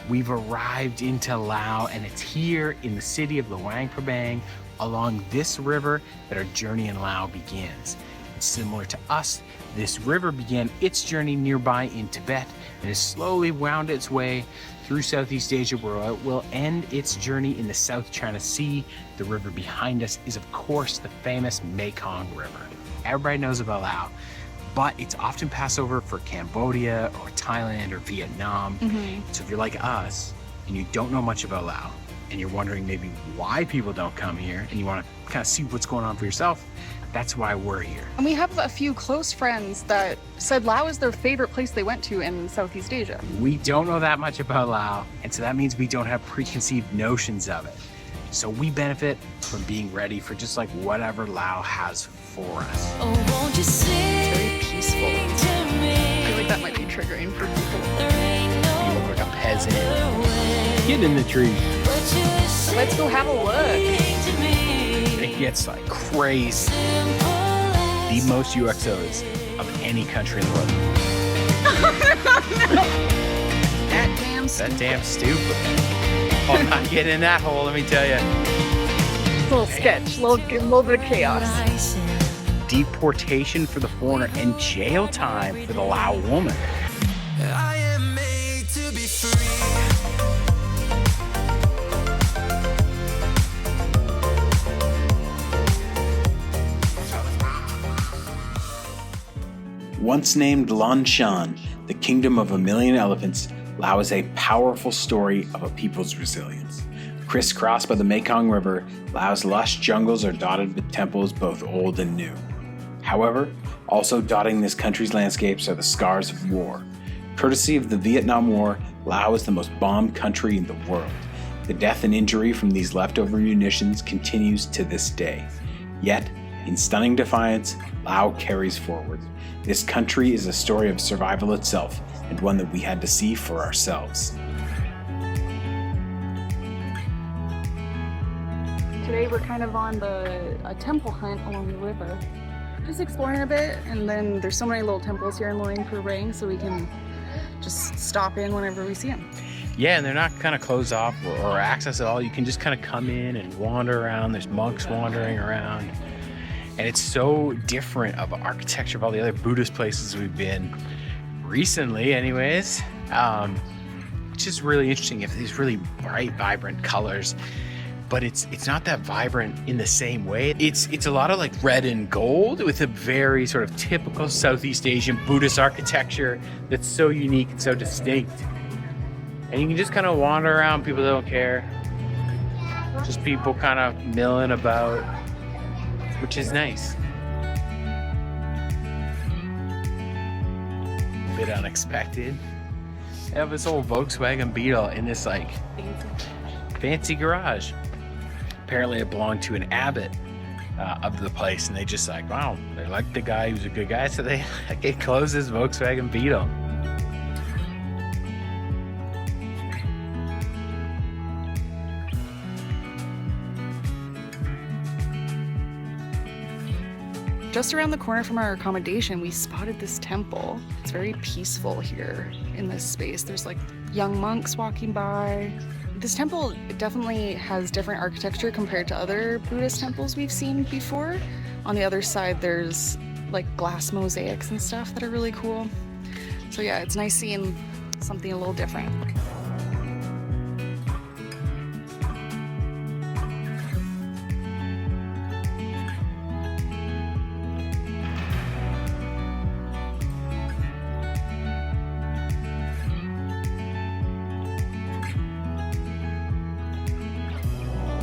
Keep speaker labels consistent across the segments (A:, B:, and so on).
A: We've arrived into Laos, and it's here in the city of Luang Prabang along this river that our journey in Laos begins. And similar to us, this river began its journey nearby in Tibet and has slowly wound its way through Southeast Asia, where it will end its journey in the South China Sea. The river behind us is, of course, the famous Mekong River. Everybody knows about Laos, but it's often passed over for Cambodia or Thailand or Vietnam. So if you're like us and you don't know much about Laos and you're wondering maybe why people don't come here and you want to kind of see what's going on for yourself, that's why we're here.
B: And we have a few close friends that said Laos is their favorite place they went to in Southeast Asia.
A: We don't know that much about Laos, and so that means we don't have preconceived notions of it. So we benefit from being ready for just like whatever Laos has for us.
C: Oh, won't you sing?
B: It's very peaceful. I feel like that might be triggering for people.
A: You look like a peasant. Get in the tree.
B: Let's go have a look.
A: It gets like crazy. The most UXOs of any country in the world. That damn stupid. Oh, I'm not getting in that hole, let me tell you.
B: Little sketch, little bit of chaos.
A: Deportation for the foreigner and jail time for the Lao woman.
C: I am made to be free.
A: Once named Lan Shan, the kingdom of a million elephants, Laos is a powerful story of a people's resilience. Crisscrossed by the Mekong River, Laos' lush jungles are dotted with temples both old and new. However, also dotting this country's landscapes are the scars of war. Courtesy of the Vietnam War, Laos is the most bombed country in the world. The death and injury from these leftover munitions continues to this day. Yet, in stunning defiance, Laos carries forward. This country is a story of survival itself, and one that we had to see for ourselves.
B: Today we're kind of on a temple hunt along the river. Just exploring a bit, and then there's so many little temples here in Luang Prabang, so we can just stop in whenever we see them.
A: Yeah, and they're not kind of closed off or access at all. You can just kind of come in and wander around. There's monks wandering around. And it's so different of architecture of all the other Buddhist places we've been recently anyways, which is really interesting. You have these really bright, vibrant colors, but it's not that vibrant in the same way. It's a lot of like red and gold with a very sort of typical Southeast Asian Buddhist architecture that's so unique and so distinct. And you can just kind of wander around, people don't care. Just people kind of milling about, which is nice. A bit unexpected. I have this old Volkswagen Beetle in this like fancy garage. Apparently it belonged to an abbot of the place, and they just like, wow, they like the guy who's a good guy, so they closed this Volkswagen Beetle.
B: Just around the corner from our accommodation, we spotted this temple. It's very peaceful here in this space. There's like young monks walking by. This temple definitely has different architecture compared to other Buddhist temples we've seen before. On the other side, there's like glass mosaics and stuff that are really cool. So yeah, it's nice seeing something a little different.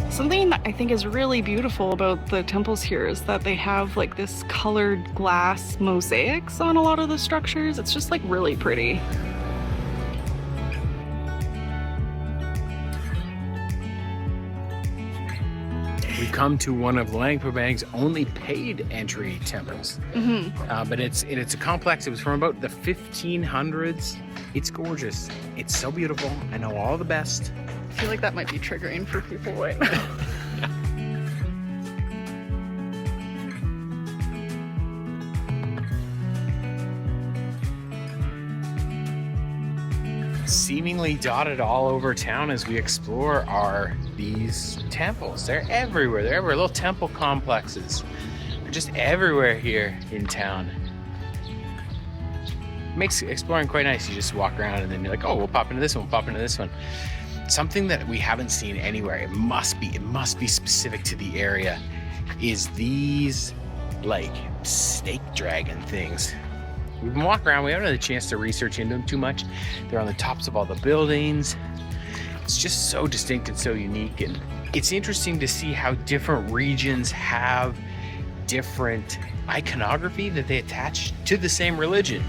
B: Something that I think is really beautiful about the temples here is that they have like this colored glass mosaics on a lot of the structures. It's just like really pretty.
A: We've come to one of Luang Prabang's only paid entry temples. But it's a complex. It was from about the 1500s. It's gorgeous. It's so beautiful. I know all the best.
B: I feel like that might be triggering for people right now.
A: seemingly dotted all over town as we explore are these temples. They're everywhere. They're everywhere. Little temple complexes. They're just everywhere here in town. Makes exploring quite nice. You just walk around and then you're like, oh, we'll pop into this one, we'll pop into this one. Something that we haven't seen anywhere, it must be specific to the area, is these like snake dragon things. We've been walking around, we haven't had a chance to research into them too much. They're on the tops of all the buildings. It's just so distinct and so unique, and it's interesting to see how different regions have different iconography that they attach to the same religion.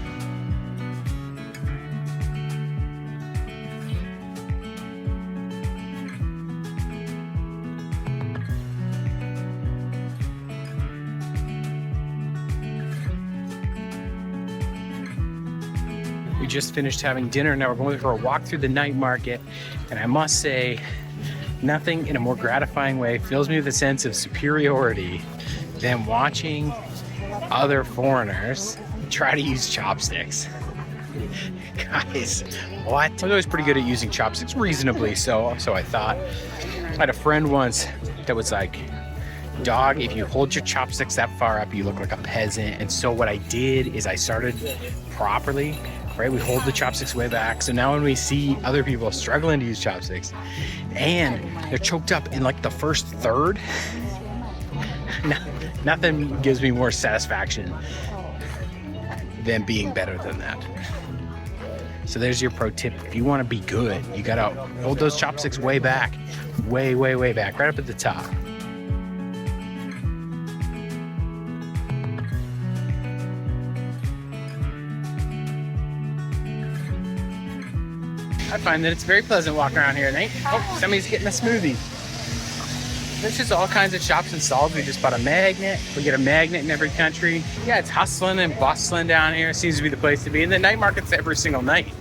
A: We just finished having dinner. Now we're going for a walk through the night market. And I must say, nothing in a more gratifying way fills me with a sense of superiority than watching other foreigners try to use chopsticks. Guys, what? I was always pretty good at using chopsticks, reasonably so I thought. I had a friend once that was like, dog, if you hold your chopsticks that far up, you look like a peasant. And so what I did is I started properly. Right, we hold the chopsticks way back. So now when we see other people struggling to use chopsticks and they're choked up in like the first third, nothing gives me more satisfaction than being better than that. So there's your pro tip. If you want to be good, you gotta hold those chopsticks way back, way back, right up at the top. I find that it's very pleasant walking around here at night. Oh, somebody's getting a smoothie. There's just all kinds of shops installed. We just bought a magnet. We get a magnet in every country. Yeah, it's hustling and bustling down here. It seems to be the place to be. And the night market's every single night.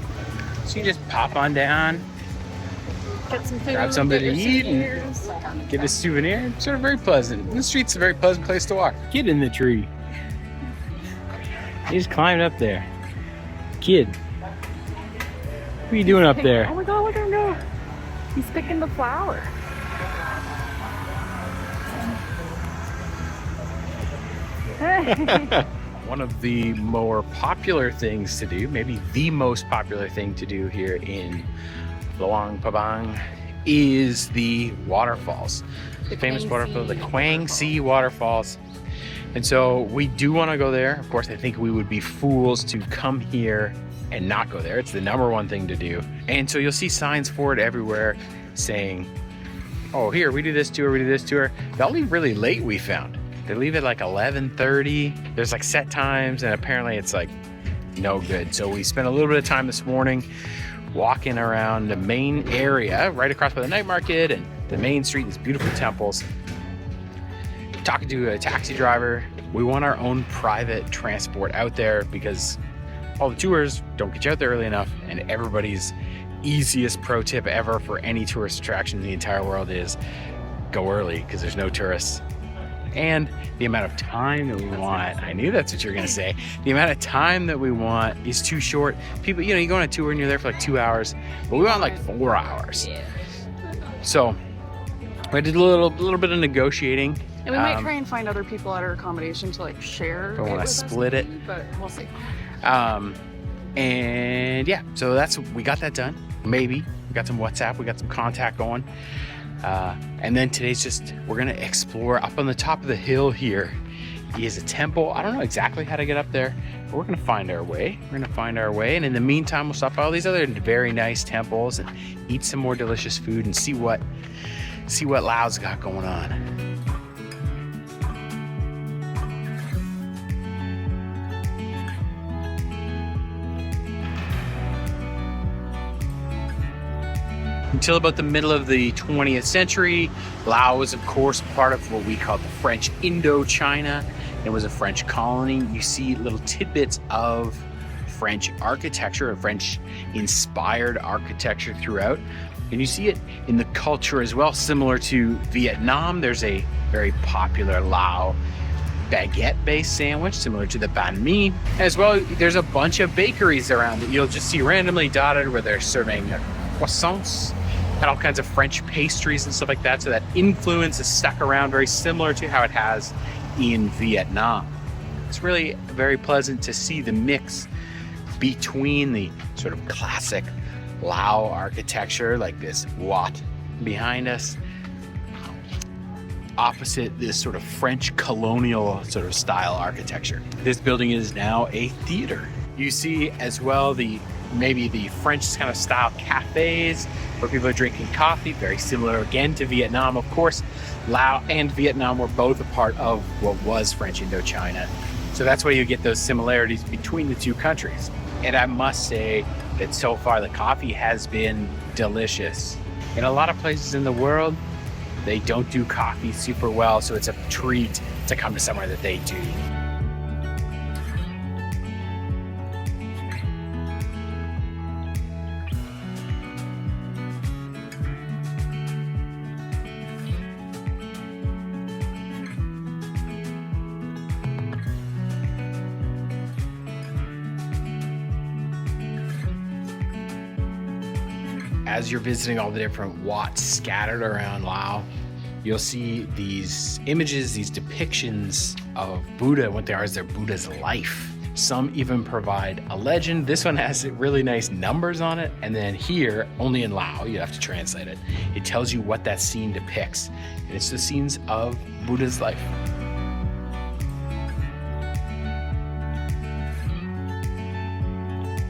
A: So you just pop on down,
B: Get some food,
A: grab something to eat, and get a souvenir. It's sort of very pleasant. And the street's a very pleasant place to walk. Kid in the tree. He just climbed up there. Kid. What are you doing up there?
B: Oh my god, look at him go. He's picking the flower.
A: One of the more popular things to do, maybe the most popular thing to do here in Luang Prabang, is the waterfalls. The famous waterfall, the Kuang Si Waterfalls. And so we do want to go there. Of course, I think we would be fools to come here and not go there. It's the #1 thing to do. And so you'll see signs for it everywhere saying, oh, here, we do this tour, we do this tour. They'll leave really late, we found. They leave at like 11:30. There's like set times, and apparently it's like no good. So we spent a little bit of time this morning walking around the main area, right across by the night market and the main street, these beautiful temples. Talking to a taxi driver. We want our own private transport out there because all the tours don't get you out there early enough, and everybody's easiest pro tip ever for any tourist attraction in the entire world is go early because there's no tourists. And the amount of time that we want, I knew that's what you were gonna say, the amount of time that we want is too short. People, you go on a tour and you're there for like 2 hours, but we want like 4 hours. So I did a little bit of negotiating.
B: And we might try and find other people at our accommodation to like share.
A: Don't want to split it,
B: but we'll see.
A: And yeah, so we got that done. Maybe we got some WhatsApp, we got some contact going. And then today's we're gonna explore up on the top of the hill here is a temple. I don't know exactly how to get up there, but we're gonna find our way. And in the meantime, we'll stop by all these other very nice temples and eat some more delicious food and see what Laos got going on. Until about the middle of the 20th century, Laos was, of course, part of what we call the French Indochina. It was a French colony. You see little tidbits of French architecture, or French-inspired architecture throughout. And you see it in the culture as well. Similar to Vietnam, there's a very popular Lao baguette-based sandwich, similar to the banh mi. As well, there's a bunch of bakeries around that you'll just see randomly dotted where they're serving croissants and all kinds of French pastries and stuff like that. So that influence is stuck around, very similar to how it has in Vietnam. It's really very pleasant to see the mix between the sort of classic Lao architecture, like this Wat behind us, opposite this sort of French colonial sort of style architecture. This building is now a theater. You see as well maybe the French kind of style cafes where people are drinking coffee, very similar again to Vietnam. Of course, Laos and Vietnam were both a part of what was French Indochina. So that's why you get those similarities between the two countries. And I must say that so far the coffee has been delicious. In a lot of places in the world, they don't do coffee super well, so it's a treat to come to somewhere that they do. As you're visiting all the different Wats scattered around Laos, you'll see these images, these depictions of Buddha. What they are is they're Buddha's life. Some even provide a legend. This one has really nice numbers on it. And then here, only in Lao, you have to translate it. It tells you what that scene depicts. And it's the scenes of Buddha's life.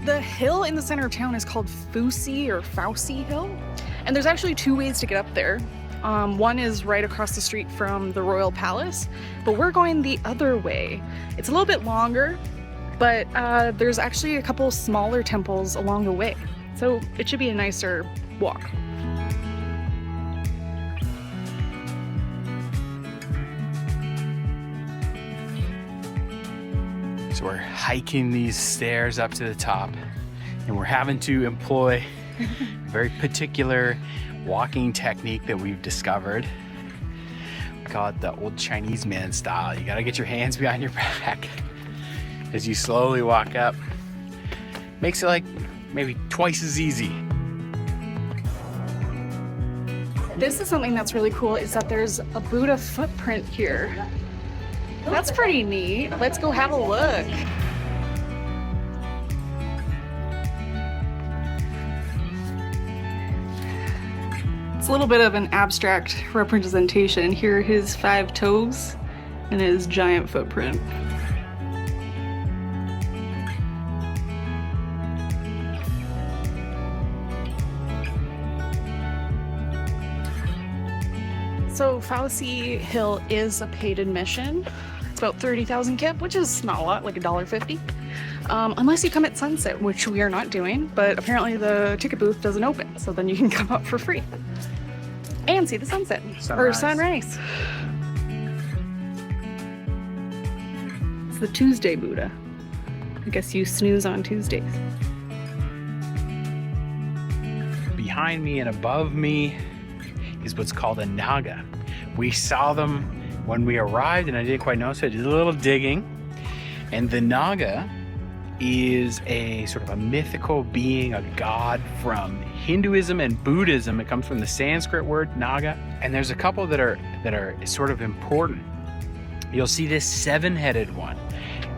B: The hill in the center of town is called Phousi or Phousi Hill. And there's actually two ways to get up there. One is right across the street from the Royal Palace, but we're going the other way. It's a little bit longer, but there's actually a couple smaller temples along the way. So it should be a nicer walk.
A: So we're hiking these stairs up to the top, and we're having to employ a very particular walking technique that we've discovered. We call it the old Chinese man style. You gotta get your hands behind your back as you slowly walk up. Makes it like maybe twice as easy.
B: This is something that's really cool, is that there's a Buddha footprint here. That's pretty neat. Let's go have a look. It's a little bit of an abstract representation. Here are his 5 toes and his giant footprint. So Phousi Hill is a paid admission. It's about 30,000 kip, which is not a lot, like $1.50. Unless you come at sunset, which we are not doing, but apparently the ticket booth doesn't open, so then you can come up for free. And see the sunset, or sunrise. It's the Tuesday Buddha. I guess you snooze on Tuesdays.
A: Behind me and above me is what's called a naga. We saw them when we arrived, and I didn't quite notice it. I did a little digging, and the naga is a sort of a mythical being, a god from Hinduism and Buddhism. It comes from the Sanskrit word naga, and there's a couple that are sort of important. You'll see this 7-headed one,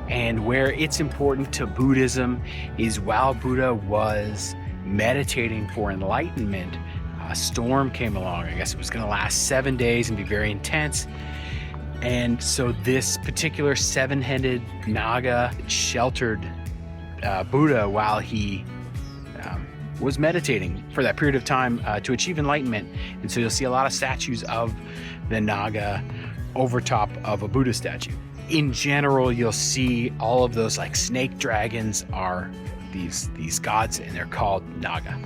A: and where it's important to Buddhism is while Buddha was meditating for enlightenment, a storm came along. I guess it was going to last 7 days and be very intense. And so this particular 7-headed naga sheltered Buddha while he was meditating for that period of time to achieve enlightenment. And so you'll see a lot of statues of the naga over top of a Buddha statue. In general, you'll see all of those like snake dragons are these gods, and they're called naga.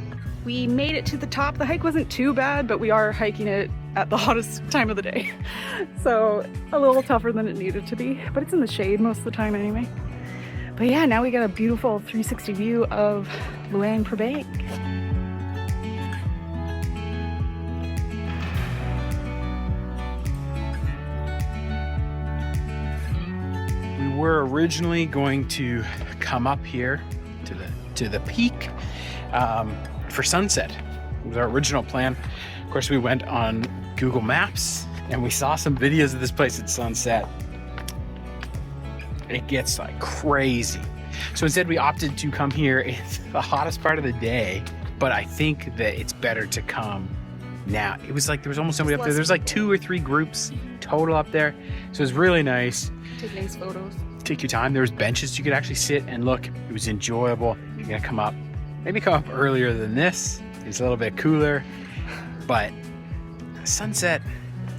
B: We made it to the top. The hike wasn't too bad, but we are hiking it at the hottest time of the day. So a little tougher than it needed to be, but it's in the shade most of the time anyway. But yeah, now we got a beautiful 360 view of Luang Prabang.
A: were originally going to come up here to the peak for sunset. It was our original plan. Of course, we went on Google Maps and we saw some videos of this place at sunset. It gets like crazy. So instead we opted to come here. It's the hottest part of the day, but I think that it's better to come now. It was like there was almost somebody up there. There's like 2 or 3 groups total up there. So it was really nice.
B: Take nice photos.
A: Take your time. There was benches you could actually sit and look. It was enjoyable. You're gonna come up, maybe come up earlier than this. It's a little bit cooler, but sunset,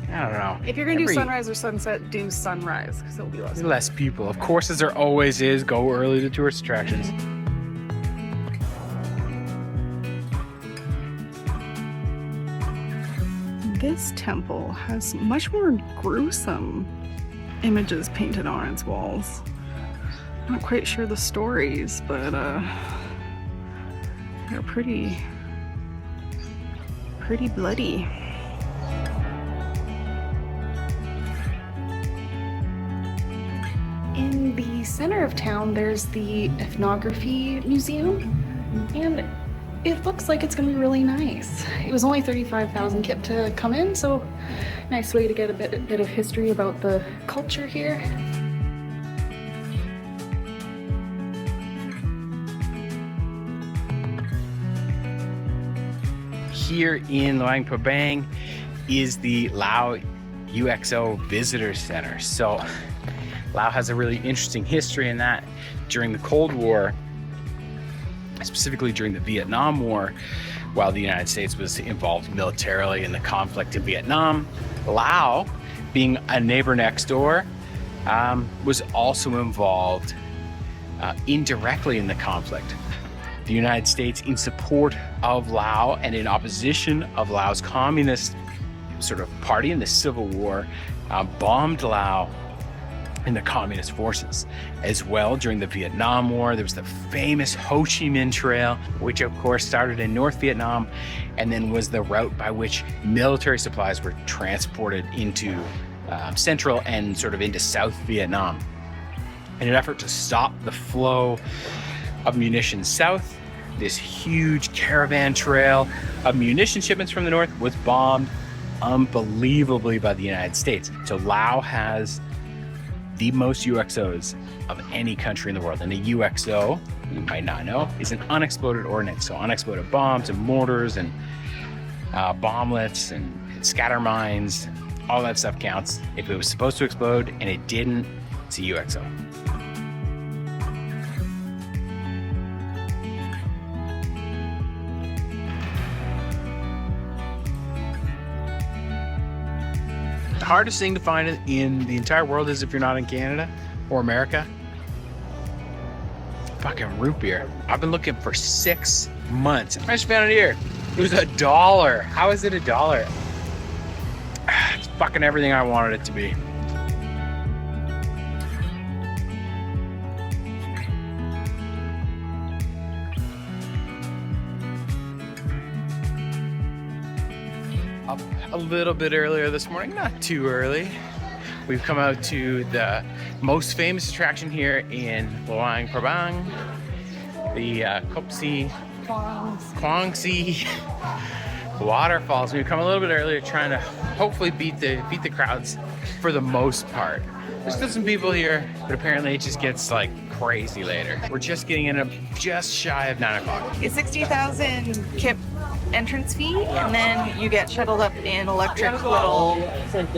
A: I don't know.
B: If you're gonna do sunrise or sunset, do sunrise because it'll be
A: less people. Of course, as there always is, go early to tourist attractions.
B: This temple has much more gruesome images painted on its walls. Not quite sure the stories, but they're pretty bloody. In the center of town, there's the ethnography museum, and it looks like it's gonna be really nice. It was only 35,000 kip to come in, so nice way to get a bit of history about the culture here.
A: Here in Luang Prabang is the Lao UXO Visitor Center. So Laos has a really interesting history in that during the Cold War, specifically during the Vietnam War, while the United States was involved militarily in the conflict in Vietnam, Laos, being a neighbor next door, was also involved indirectly in the conflict. The United States, in support of Laos and in opposition of Laos Communist sort of party in the Civil War, bombed Laos in the communist forces. As well, during the Vietnam War, there was the famous Ho Chi Minh Trail, which of course started in North Vietnam and then was the route by which military supplies were transported into Central and sort of into South Vietnam. In an effort to stop the flow of munitions south, this huge caravan trail of munition shipments from the north was bombed unbelievably by the United States. So Laos has the most UXOs of any country in the world. And a UXO, you might not know, is an unexploded ordnance. So unexploded bombs and mortars and bomblets and scatter mines, all that stuff counts. If it was supposed to explode and it didn't, it's a UXO. The hardest thing to find in the entire world is if you're not in Canada or America, fucking root beer. I've been looking for 6 months. I just found it here. It was $1. How is it $1? It's fucking everything I wanted it to be. Up a little bit earlier this morning, not too early. We've come out to the most famous attraction here in Luang Prabang, the Kuang Si Waterfalls. We've come a little bit earlier, trying to hopefully beat the crowds for the most part. There's still some people here, but apparently it just gets like crazy later. We're just getting in just shy of 9 o'clock.
B: It's 60,000 kip entrance fee, and then you get shuttled up in electric little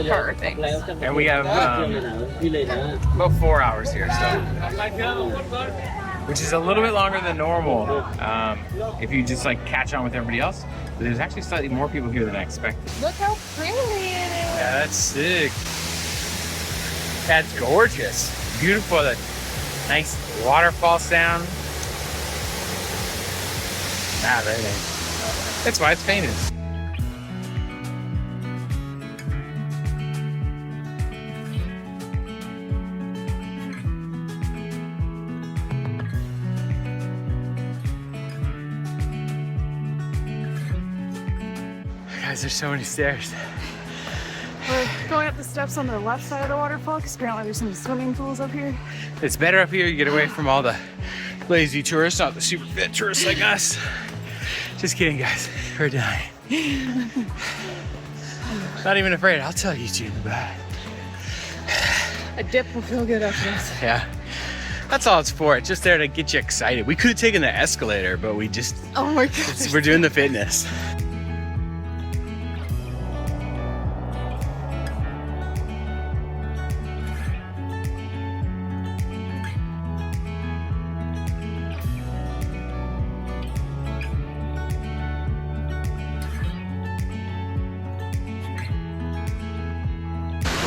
B: car things.
A: And we have about 4 hours here, so, which is a little bit longer than normal if you just like catch on with everybody else. But there's actually slightly more people here than I expected.
B: Look how pretty it is.
A: Yeah, that's sick. That's gorgeous. Beautiful. That nice waterfall sound. Ah, very nice. That's why it's famous. Guys, there's so many stairs.
B: We're going up the steps on the left side of the waterfall because apparently there's some swimming pools up here.
A: It's better up here. You get away from all the lazy tourists, not the super fit tourists like us. Just kidding, guys. We're dying. Not even afraid. I'll tell YouTube about it.
B: A dip will feel good after this.
A: Yeah. That's all it's for. It's just there to get you excited. We could have taken the escalator, but we just...
B: Oh my gosh.
A: We're doing the fitness.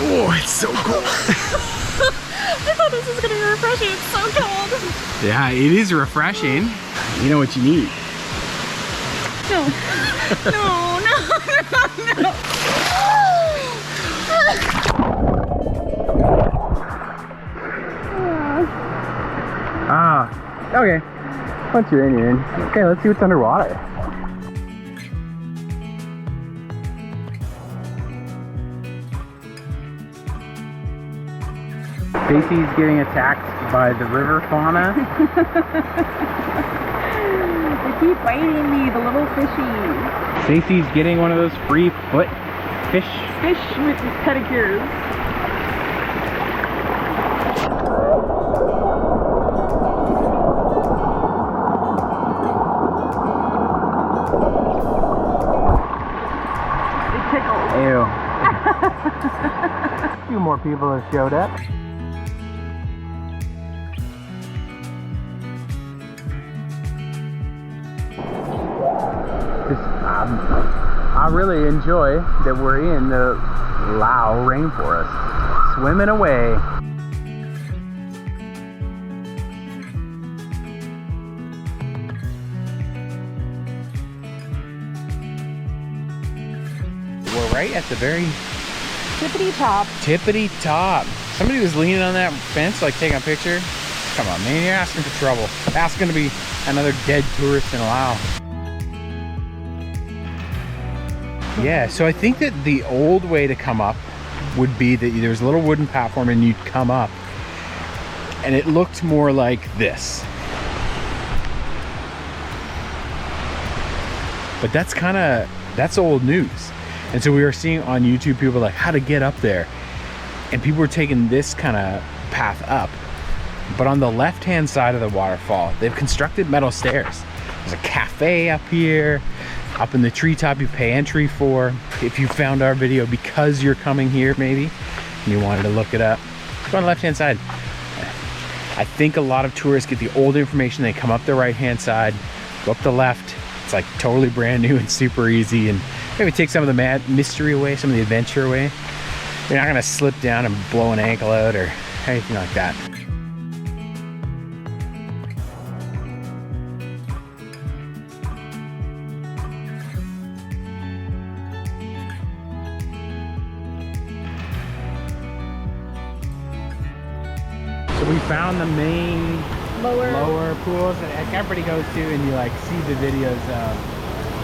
A: Oh, it's so cold.
B: I thought this was gonna be refreshing. It's so cold.
A: Yeah, it is refreshing. You know what you need.
B: No. No.
A: Okay. Once you're in, you're in. Okay, let's see what's underwater. Phousi's getting attacked by the river fauna.
B: They keep biting me, the little fishies.
A: Phousi's getting one of those free foot fish.
B: Fish with pedicures. It tickles.
A: Ew. A few more people have showed up. I really enjoy that we're in the Laos rainforest, swimming away. We're right at the very
B: Tippity top.
A: tippity top. Somebody was leaning on that fence, like taking a picture. Come on, man, you're asking for trouble. Asking to be another dead tourist in Laos. Yeah, so I think that the old way to come up would be that there's a little wooden platform and you'd come up and it looked more like this. But that's old news. And so we were seeing on YouTube people like how to get up there. And people were taking this kind of path up. But on the left-hand side of the waterfall, they've constructed metal stairs. There's a cafe up here. Up in the treetop you pay entry for. If you found our video because you're coming here maybe, and you wanted to look it up, go on the left-hand side. I think a lot of tourists get the old information, they come up the right-hand side, go up the left. It's like totally brand new and super easy, and maybe take some of the mystery away, some of the adventure away. You're not gonna slip down and blow an ankle out or anything like that. So we found the main lower pools that everybody goes to, and you like see the videos of.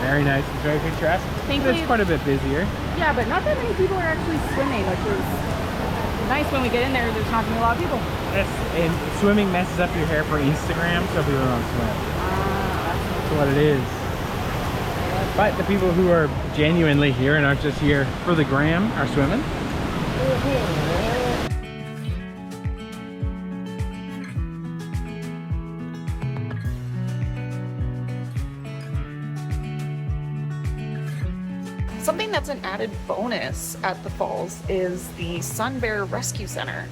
A: Very nice. It's very picturesque.
B: Thankfully,
A: it's quite a bit busier.
B: Yeah, but not that many people are actually swimming, which is nice. When we get in there, there's not going to be a lot of people.
A: And swimming messes up your hair for Instagram, so people don't swim. That's what it is. But the people who are genuinely here and aren't just here for the gram are swimming.
B: Something that's an added bonus at the falls is the Sun Bear Rescue Center,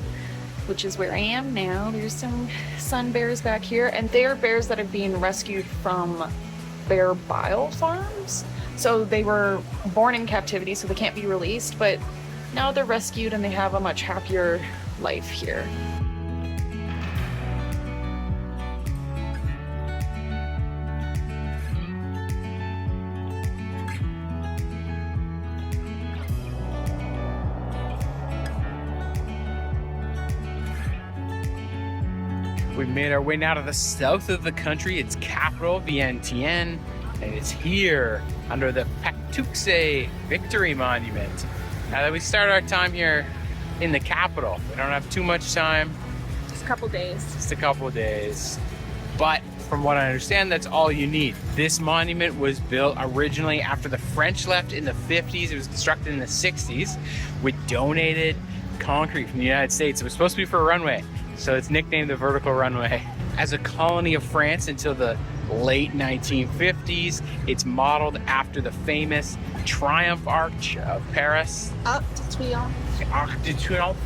B: which is where I am now. There's some sun bears back here, and they are bears that are being rescued from bear bile farms. So they were born in captivity, so they can't be released, but now they're rescued and they have a much happier life here.
A: We've made our way now to the south of the country, its capital, Vientiane, and it's here under the Phousi Victory Monument. Now that we start our time here in the capital, we don't have too much time. Just
B: couple days.
A: Just a couple of days. But from what I understand, that's all you need. This monument was built originally after the French left in the 50s. It was constructed in the 60s with donated concrete from the United States. It was supposed to be for a runway, so it's nicknamed the vertical runway. As a colony of France until the late 1950s, it's modeled after the famous Triumph Arch of Paris.
B: Arc de Triomphe.
A: Arc de Triomphe.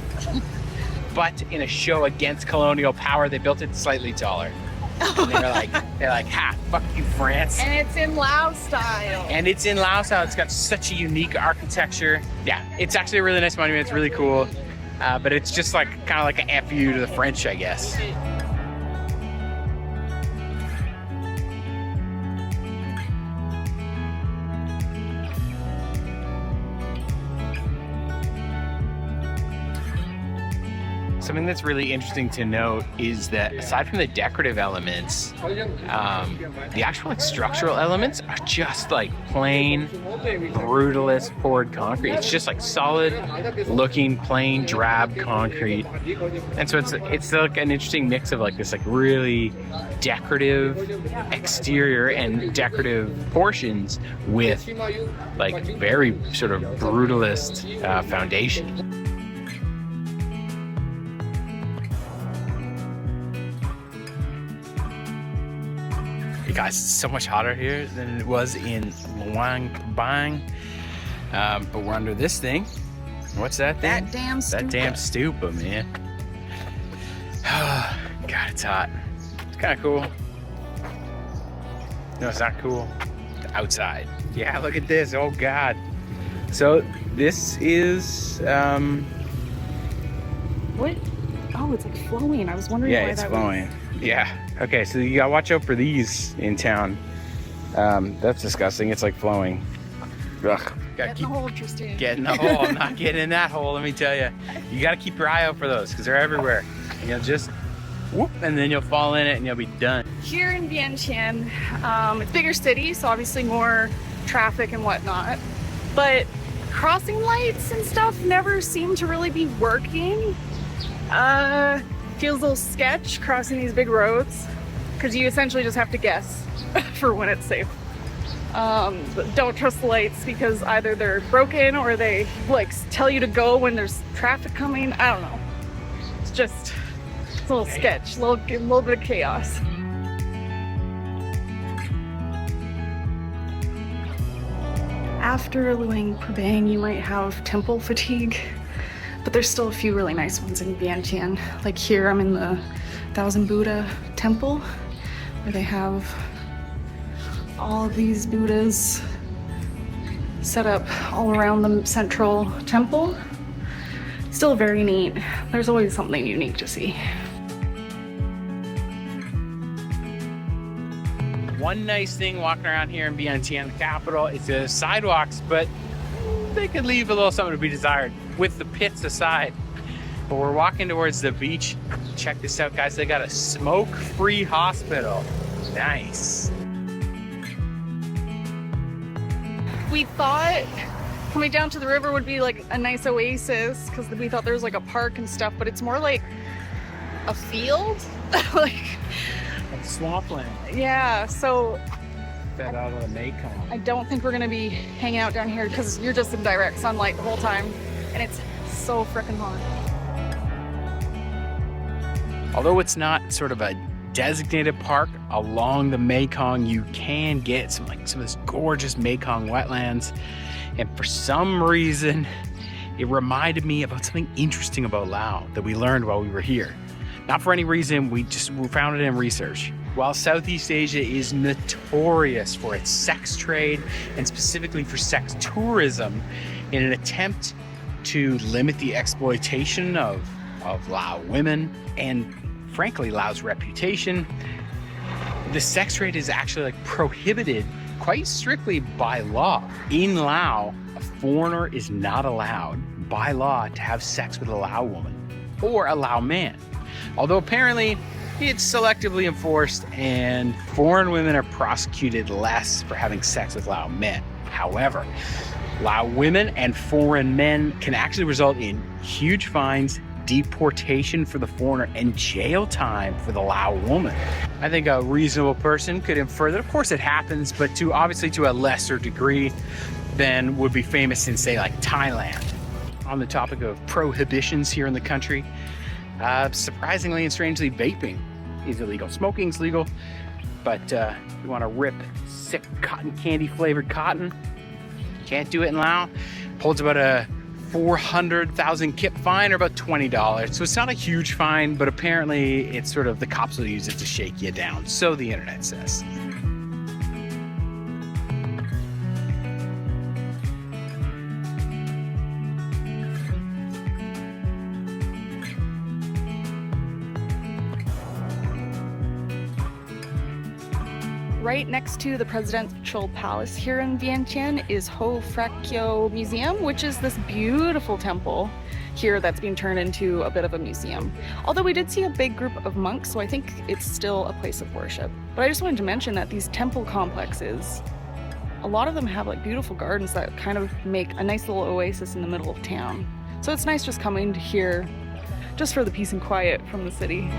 A: But in a show against colonial power, they built it slightly taller. And they're like, ha, fuck you, France.
B: And it's in Laos style.
A: And it's in Laos style. It's got such a unique architecture. Yeah, it's actually a really nice monument. It's really cool. But it's just like kind of like an FU to the French, I guess. Something that's really interesting to note is that aside from the decorative elements, the actual like structural elements are just like plain brutalist poured concrete. It's just like solid looking plain drab concrete, and so it's like an interesting mix of like this like really decorative exterior and decorative portions with like very sort of brutalist foundation. Guys, it's so much hotter here than it was in Luang Prabang. But we're under this thing. What's that thing?
B: That damn stupa.
A: That damn stupa, man. God, it's hot. It's kind of cool. No, it's not cool. Outside. Yeah, look at this. Oh, God. So this is...
B: What? Oh, it's like flowing. I was wondering why that was...
A: Yeah, it's flowing. Yeah. Okay, so you gotta watch out for these in town. That's disgusting. It's like flowing. Ugh.
B: Get in the hole, Tristan.
A: Get in the hole. I'm not getting in that hole, let me tell you. You gotta keep your eye out for those because they're everywhere. And you'll just whoop, and then you'll fall in it and you'll be done.
B: Here in Vientiane, it's a bigger city, so obviously more traffic and whatnot. But crossing lights and stuff never seem to really be working. Feels a little sketch crossing these big roads because you essentially just have to guess for when it's safe. But don't trust the lights because either they're broken or they like tell you to go when there's traffic coming. I don't know. It's a little sketch, a little bit of chaos. After Luang Prabang, you might have temple fatigue. But there's still a few really nice ones in Vientiane. Like here, I'm in the Thousand Buddha temple, where they have all of these Buddhas set up all around the central temple. Still very neat. There's always something unique to see.
A: One nice thing walking around here in Vientiane, the capital, is the sidewalks, but they could leave a little something to be desired with the pits aside. But we're walking towards the beach. Check this out, guys. They got a smoke-free hospital. Nice.
B: We thought coming down to the river would be like a nice oasis because we thought there was like a park and stuff, but it's more like a field. Like
A: swampland.
B: Yeah, so
A: fed out of the Mekong.
B: I don't think we're gonna be hanging out down here because you're just in direct sunlight the whole time and it's so freaking hot.
A: Although it's not sort of a designated park along the Mekong, you can get some of this gorgeous Mekong wetlands. And for some reason, it reminded me about something interesting about Laos that we learned while we were here. Not for any reason, we found it in research. While Southeast Asia is notorious for its sex trade and specifically for sex tourism, in an attempt to limit the exploitation of Lao women and frankly Lao's reputation, the sex trade is actually prohibited quite strictly by law. In Laos, a foreigner is not allowed by law to have sex with a Lao woman or a Lao man. Although apparently it's selectively enforced and foreign women are prosecuted less for having sex with Lao men. However, Lao women and foreign men can actually result in huge fines deportation for the foreigner and jail time for the Lao woman. I think a reasonable person could infer that, of course it happens, but obviously to a lesser degree than would be famous in, say, like Thailand. On the topic of prohibitions here in the country, surprisingly and strangely, vaping is illegal. Smoking's legal, but if you want to rip sick cotton candy flavored cotton, can't do it in Laos. Holds about a 400,000 kip fine, or about $20. So it's not a huge fine, but apparently it's sort of, the cops will use it to shake you down, so the internet says.
B: Right next to the presidential palace here in Vientiane is Ho Phrak Kyo Museum, which is this beautiful temple here that's being turned into a bit of a museum. Although we did see a big group of monks, so I think it's still a place of worship. But I just wanted to mention that these temple complexes, a lot of them have like beautiful gardens that kind of make a nice little oasis in the middle of town. So it's nice just coming here just for the peace and quiet from the city.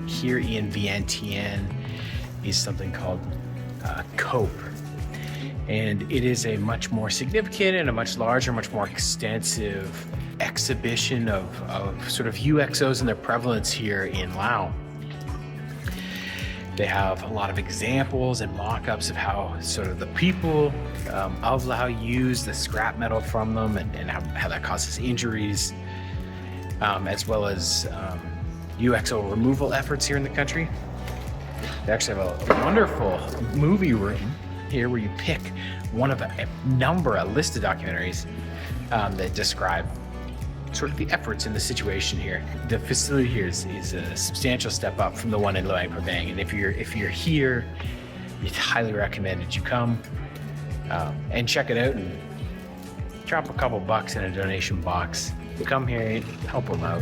A: Here in Vientiane is something called COPE, and it is a much more significant and a much larger, much more extensive exhibition of sort of UXOs and their prevalence here in Laos. They have a lot of examples and mock-ups of how sort of the people of Laos use the scrap metal from them, and how that causes injuries, as well as UXO removal efforts here in the country. They actually have a wonderful movie room here where you pick one of a list of documentaries that describe sort of the efforts in the situation here. The facility here is a substantial step up from the one in Luang Prabang, and if you're here, it's highly recommended you come and check it out and drop a couple bucks in a donation box. Come here and help them out.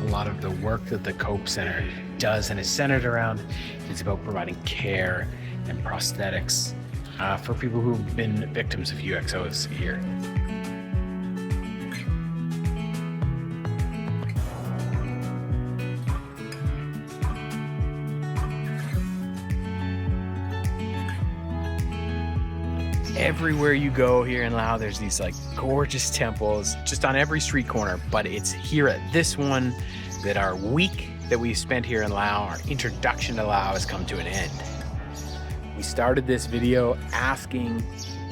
A: A lot of the work that the COPE Center does and is centered around is about providing care and prosthetics for people who've been victims of UXOs here. Everywhere you go here in Laos, there's these like gorgeous temples just on every street corner, but it's here at this one that our week that we spent here in Laos, our introduction to Laos, has come to an end. We started this video asking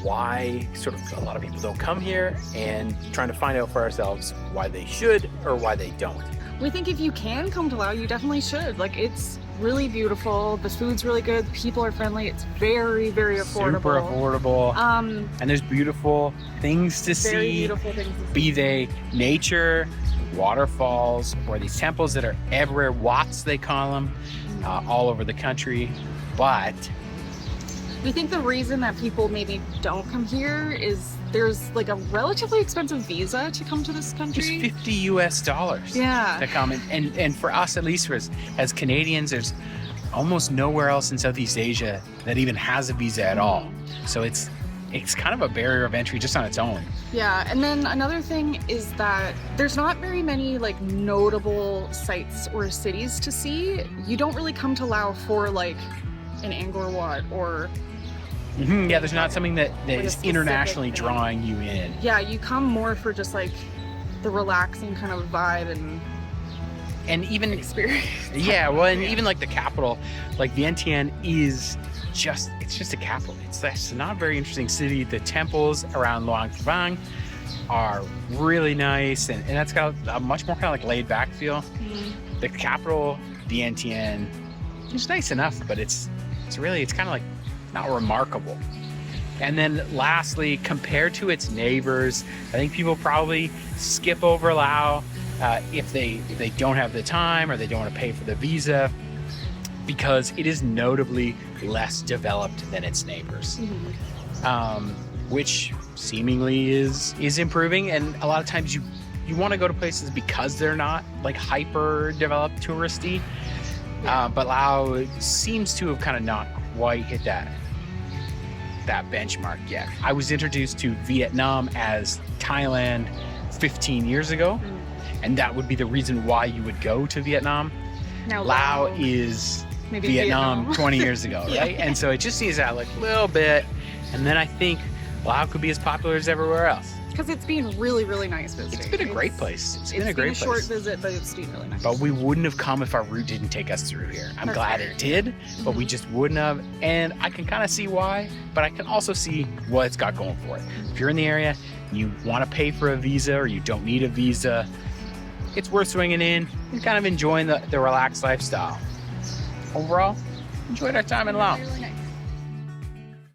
A: why sort of a lot of people don't come here, and trying to find out for ourselves why they should or why they don't.
B: We think if you can come to Laos, you definitely should. Like, it's really beautiful, the food's really good, people are friendly, it's very, very affordable.
A: Super affordable. And there's beautiful things to see.
B: Beautiful things to see.
A: Be they nature, waterfalls, or these temples that are everywhere, Watts they call them, all over the country. But
B: we think the reason that people maybe don't come here is there's like a relatively expensive visa to come to this country.
A: Just $50 US
B: yeah.
A: to come. And for us, at least as Canadians, there's almost nowhere else in Southeast Asia that even has a visa at all. So it's kind of a barrier of entry just on its own.
B: Yeah, and then another thing is that there's not very many like notable sites or cities to see. You don't really come to Laos for like an Angkor Wat or
A: yeah, there's not something that
B: like
A: is internationally drawing you in.
B: Yeah, you come more for just like the relaxing kind of vibe and
A: even
B: experience.
A: Yeah, well, and even like the capital, like Vientiane is just a capital. It's not a very interesting city. The temples around Luang Prabang are really nice, and that's got a much more kind of like laid back feel. Mm-hmm. The capital, Vientiane, is nice enough, but it's kind of like not remarkable. And then lastly, compared to its neighbors, I think people probably skip over Laos if they don't have the time or they don't want to pay for the visa. because it is notably less developed than its neighbors, which seemingly is improving. And a lot of times you want to go to places because they're not like hyper developed touristy, but Laos seems to have kind of not quite hit that benchmark yet. I was introduced to Vietnam as Thailand 15 years ago, and that would be the reason why you would go to Vietnam.
B: Now
A: Laos is
B: maybe
A: Vietnam 20 years ago, right? And so it just seems out like a little bit, and then I think Laos could be as popular as everywhere else.
B: Because it's been really, really nice visiting.
A: It's been a great place. It's been a great place.
B: It's been a short visit, but it's been really nice.
A: But we wouldn't have come if our route didn't take us through here. I'm
B: That's
A: glad
B: right.
A: it did, but we just wouldn't have. And I can kind of see why, but I can also see what it's got going for it. If you're in the area, you want to pay for a visa or you don't need a visa, it's worth swinging in and kind of enjoying the relaxed lifestyle. Overall, enjoyed our time in Laos.
B: Really nice.